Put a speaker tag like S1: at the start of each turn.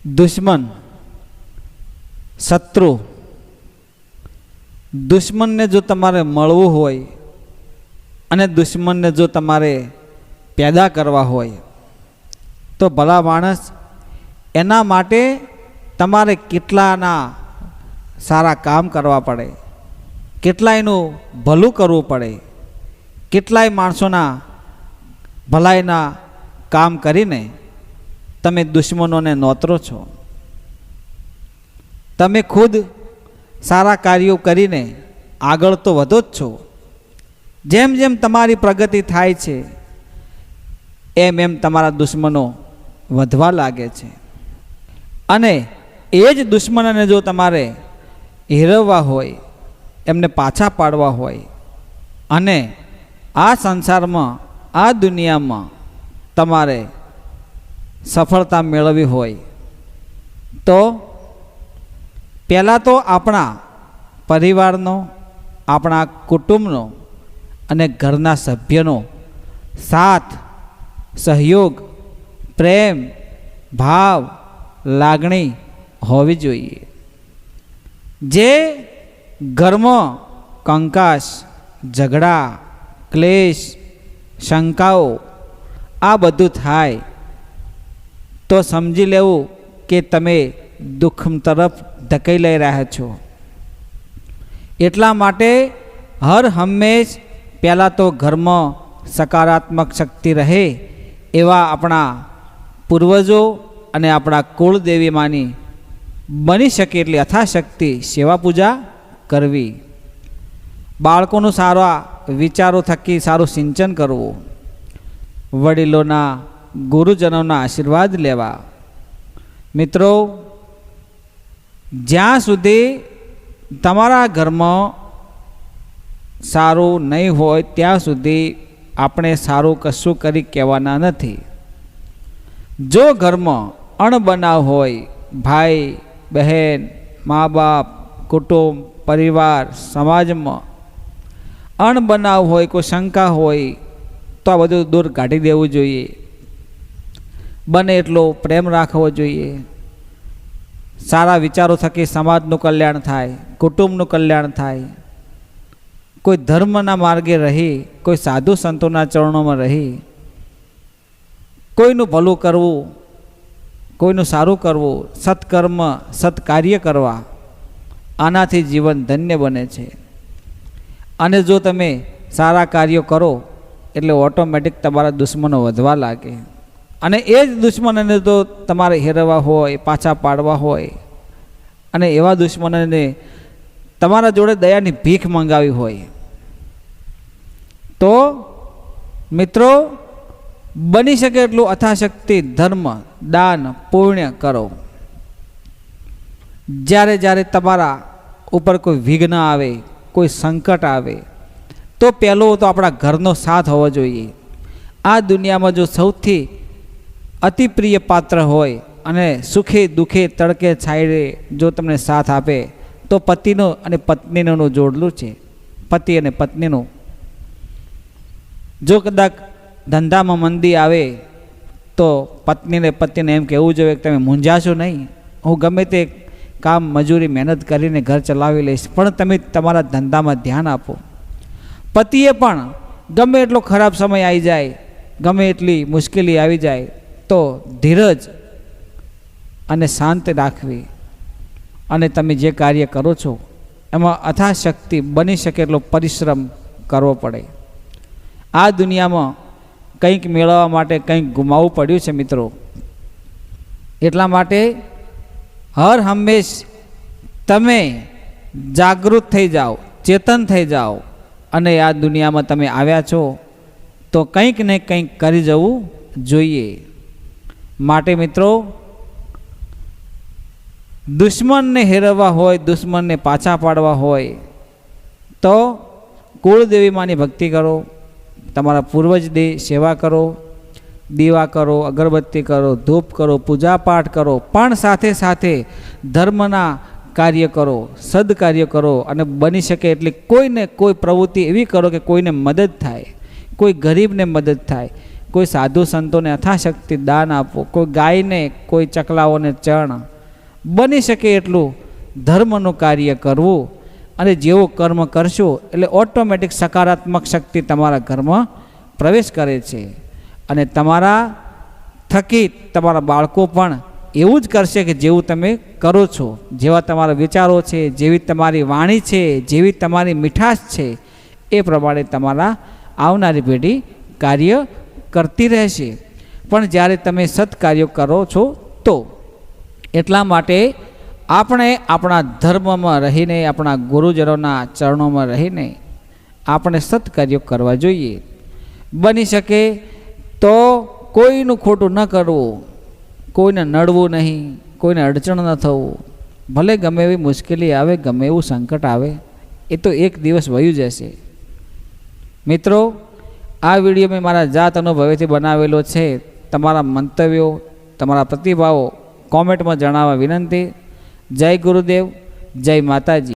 S1: દુશ્મન, શત્રુ, દુશ્મનને જો તમારે મળવું હોય અને દુશ્મનને જો તમારે પેદા કરવા હોય તો ભલા માણસ એના માટે તમારે કેટલાના સારા કામ કરવા પડે, કેટલાયનું ભલું કરવું પડે, કેટલાય માણસોના ભલાઈના કામ કરીને તમે દુશ્મનોને નોતરો છો. તમે ખુદ સારા કાર્યો કરીને આગળ તો વધો જ છો. જેમ જેમ તમારી પ્રગતિ થાય છે એમ એમ તમારા દુશ્મનો વધવા લાગે છે. અને એ જ દુશ્મનોને જો તમારે હેરવવા હોય, એમને પાછા પાડવા હોય અને આ સંસારમાં, આ દુનિયામાં તમારે સફળતા મેળવવી હોય તો પહેલાં તો આપણા પરિવારનો, આપણા કુટુંબનો અને ઘરના સભ્યનો સાથ, સહયોગ, પ્રેમ, ભાવ, લાગણી હોવી જોઈએ. જે ઘરમાં કંકાસ, ઝઘડા, ક્લેશ, શંકાઓ આ બધું થાય તો સમજી લેવું કે તમે દુઃખ તરફ ધકેલી લઈ રહ્યા છો. એટલા માટે હર હંમેશ પહેલાં તો ઘરમાં સકારાત્મક શક્તિ રહે એવા આપણા પૂર્વજો અને આપણા કુળદેવીમાંની બની શકે એટલી યથાશક્તિ સેવા પૂજા કરવી. બાળકોનું સારા વિચારો થકી સારું સિંચન કરવું, વડીલોના, ગુરુજનોના આશીર્વાદ લેવા. મિત્રો, જ્યાં સુધી તમારા ઘરમાં સારું નહીં હોય ત્યાં સુધી આપણે સારું કશું કરી કહેવાના નથી. જો ઘરમાં અણબનાવ હોય, ભાઈ બહેન, મા બાપ, કુટુંબ, પરિવાર, સમાજમાં અણબનાવ હોય, કોઈ શંકા હોય તો આ બધું દૂર કાઢી દેવું જોઈએ. બને એટલો પ્રેમ રાખવો જોઈએ. સારા વિચારો થકી સમાજનું કલ્યાણ થાય, કુટુંબનું કલ્યાણ થાય. કોઈ ધર્મના માર્ગે રહી, કોઈ સાધુ સંતોના ચરણોમાં રહી કોઈનું ભલું કરવું, કોઈનું સારું કરવું, સત્કર્મ, સત્કાર્ય કરવા, આનાથી જીવન ધન્ય બને છે. અને જો તમે સારા કાર્યો કરો એટલે ઓટોમેટિક તમારા દુશ્મનો વધવા લાગે. અને એ જ દુશ્મનોને તો તમારે હેરવા હોય, પાછા પાડવા હોય અને એવા દુશ્મનોને તમારા જોડે દયાની ભીખ મંગાવી હોય તો મિત્રો, બની શકે એટલું યથાશક્તિ ધર્મ, દાન, પુણ્ય કરો. જ્યારે જ્યારે તમારા ઉપર કોઈ વિઘ્ન આવે, કોઈ સંકટ આવે તો પહેલો તો આપણા ઘરનો સાથ હોવો જોઈએ. આ દુનિયામાં જો સૌથી અતિ પ્રિય પાત્ર હોય અને સુખે દુઃખે, તડકે છાંયડે જો તમને સાથ આપે તો પતિનો અને પત્નીનું જોડલું છે. પતિ અને પત્નીનું. જો કદાચ ધંધામાં મંદી આવે તો પત્નીને પતિને એમ કહેવું જોઈએ કે તમે મૂંઝાશો નહીં, હું ગમે તે કામ, મજૂરી, મહેનત કરીને ઘર ચલાવી લઈશ, પણ તમે તમારા ધંધામાં ધ્યાન આપો. પતિએ પણ ગમે એટલો ખરાબ સમય આવી જાય, ગમે એટલી મુશ્કેલી આવી જાય તો ધીરજ અને શાંત રાખવી અને તમે જે કાર્ય કરો છો એમાં યથાશક્તિ બની શકે એટલો પરિશ્રમ કરવો પડે. આ દુનિયામાં કંઈક મેળવવા માટે કંઈક ગુમાવવું પડ્યું છે મિત્રો. એટલા માટે હર હંમેશ તમે જાગૃત થઈ જાઓ, ચેતન થઈ જાઓ અને આ દુનિયામાં તમે આવ્યા છો તો કંઈક ને કંઈક કરી જવું જોઈએ. માટે મિત્રો, દુશ્મનને હેરવવા હોય, દુશ્મનને પાછા પાડવા હોય તો કુળદેવીમાંની ભક્તિ કરો, તમારા પૂર્વજની સેવા કરો, દીવા કરો, અગરબત્તી કરો, ધૂપ કરો, પૂજાપાઠ કરો, પણ સાથે સાથે ધર્મના કાર્ય કરો, સદકાર્ય કરો અને બની શકે એટલી કોઈને કોઈ પ્રવૃત્તિ એવી કરો કે કોઈને મદદ થાય, કોઈ ગરીબને મદદ થાય, કોઈ સાધુ સંતોને યથાશક્તિ દાન આપો, કોઈ ગાયને, કોઈ ચકલાઓને ચણ, બની શકે એટલું ધર્મનું કાર્ય કરવું. અને જેવું કર્મ કરશો એટલે ઓટોમેટિક સકારાત્મક શક્તિ તમારા ઘરમાં પ્રવેશ કરે છે. અને તમારા થકી તમારા બાળકો પણ એવું જ કરશે કે જેવું તમે કરો છો. જેવા તમારા વિચારો છે, જેવી તમારી વાણી છે, જેવી તમારી મીઠાશ છે, એ પ્રમાણે તમારા આવનારી પેઢી કાર્ય કરતી રહેશે. પણ જ્યારે તમે સત્કાર્યો કરો છો તો એટલા માટે આપણે આપણા ધર્મમાં રહીને, આપણા ગુરુજનોના ચરણોમાં રહીને આપણે સત્કાર્યો કરવા જોઈએ. બની શકે તો કોઈનું ખોટું ન કરવું, કોઈને નડવું નહીં, કોઈને અડચણ ન થવું. ભલે ગમે એવી મુશ્કેલી આવે, ગમે એવું સંકટ આવે, એ તો એક દિવસ વયું જશે. મિત્રો, આ વિડીયો મેં મારા જાત અનુભવેથી બનાવેલો છે. તમારા મંતવ્યો, તમારા પ્રતિભાવો કોમેન્ટમાં જણાવવા વિનંતી. જય ગુરુદેવ, જય માતાજી.